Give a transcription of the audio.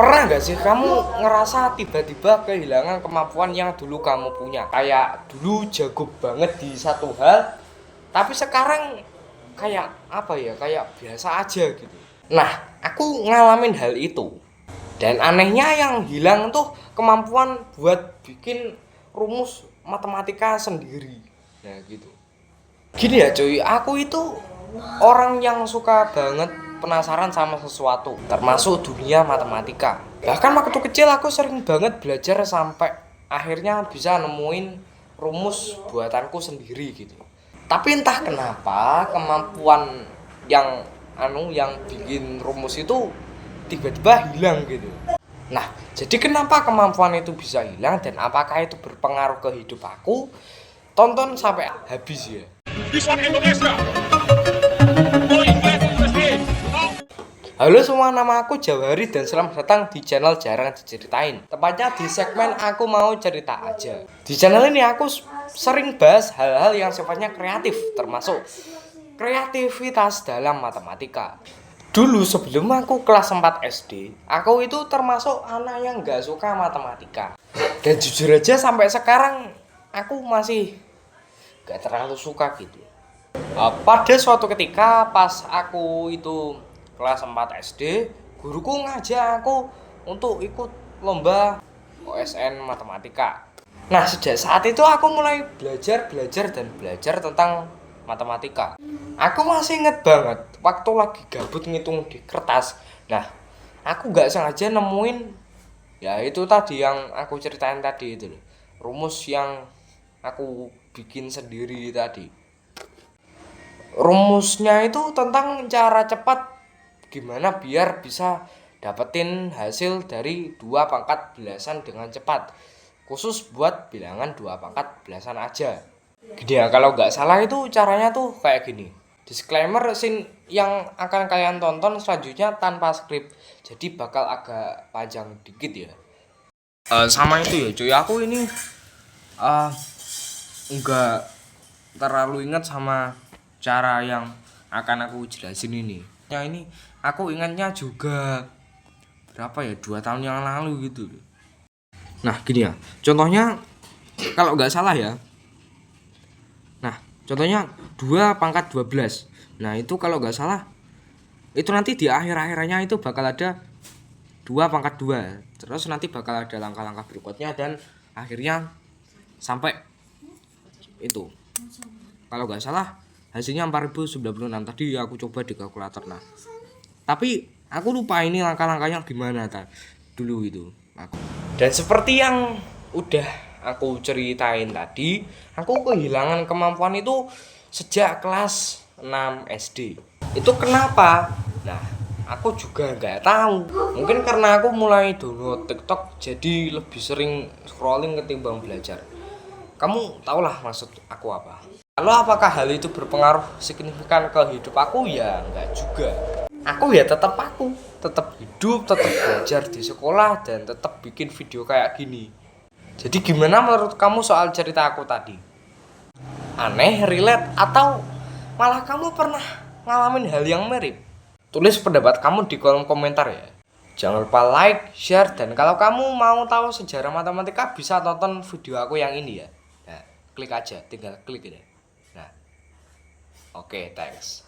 Pernah nggak sih kamu ngerasa tiba-tiba kehilangan kemampuan yang dulu kamu punya? Kayak dulu jago banget di satu hal, tapi sekarang kayak apa ya? Kayak biasa aja gitu. Nah, aku ngalamin hal itu. Dan anehnya yang hilang tuh kemampuan buat bikin rumus matematika sendiri. Nah, gitu. Gini ya cuy, aku itu orang yang suka banget penasaran sama sesuatu, termasuk dunia matematika. Bahkan waktu kecil aku sering banget belajar sampai akhirnya bisa nemuin rumus buatanku sendiri gitu. Tapi entah kenapa kemampuan yang yang bikin rumus itu tiba-tiba hilang gitu. Nah, jadi kenapa kemampuan itu bisa hilang dan apakah itu berpengaruh ke hidup aku? Tonton sampai habis ya. Halo semua, nama aku Jawahari dan selamat datang di channel Jarang Diceritain. Tepatnya di segmen Aku Mau Cerita Aja. Di channel ini aku sering bahas hal-hal yang sifatnya kreatif, termasuk kreativitas dalam matematika. Dulu sebelum aku kelas 4 SD, aku itu termasuk anak yang gak suka matematika. Dan jujur aja sampai sekarang aku masih gak terlalu suka gitu. Pada suatu ketika pas aku itu kelas 4 SD, guruku ngajak aku untuk ikut lomba OSN matematika. Nah, sejak saat itu aku mulai belajar tentang matematika. Aku masih inget banget waktu lagi gabut ngitung di kertas. Nah, aku gak sengaja nemuin ya itu tadi yang aku ceritain tadi itu loh. Rumus yang aku bikin sendiri tadi. Rumusnya itu tentang cara cepat gimana biar bisa dapetin hasil dari 2 pangkat belasan dengan cepat, khusus buat bilangan 2 pangkat belasan aja. Gini ya, kalau nggak salah itu caranya tuh kayak gini. Disclaimer, scene yang akan kalian tonton selanjutnya tanpa skrip, jadi bakal agak panjang dikit ya. Sama itu ya cuy, aku ini nggak terlalu ingat sama cara yang akan aku jelasin ini. Yang ini aku ingatnya juga berapa ya, 2 tahun yang lalu gitu. Nah gini ya, contohnya kalau nggak salah ya. Nah contohnya 2 pangkat 12. Nah itu kalau nggak salah itu nanti di akhir-akhirnya itu bakal ada 2 pangkat 2. Terus nanti bakal ada langkah-langkah berikutnya dan akhirnya sampai itu. Kalau nggak salah hasilnya 4096. Tadi aku coba di kalkulator. Nah tapi aku lupa ini langkah-langkahnya gimana dulu itu aku. Dan seperti yang udah aku ceritain tadi, aku kehilangan kemampuan itu sejak kelas 6 SD. Itu kenapa? Nah, aku juga nggak tahu. Mungkin karena aku mulai download TikTok jadi lebih sering scrolling ketimbang belajar. Kamu tahulah maksud aku apa. Lalu apakah hal itu berpengaruh signifikan ke hidup aku? Ya enggak juga. Aku ya tetap aku, tetap hidup, tetap belajar di sekolah dan tetap bikin video kayak gini. Jadi gimana menurut kamu soal cerita aku tadi? Aneh, relate, atau malah kamu pernah ngalamin hal yang mirip? Tulis pendapat kamu di kolom komentar ya. Jangan lupa like, share, dan kalau kamu mau tahu sejarah matematika bisa tonton video aku yang ini ya. Nah, klik aja, tinggal klik ini. Nah, oke, thanks.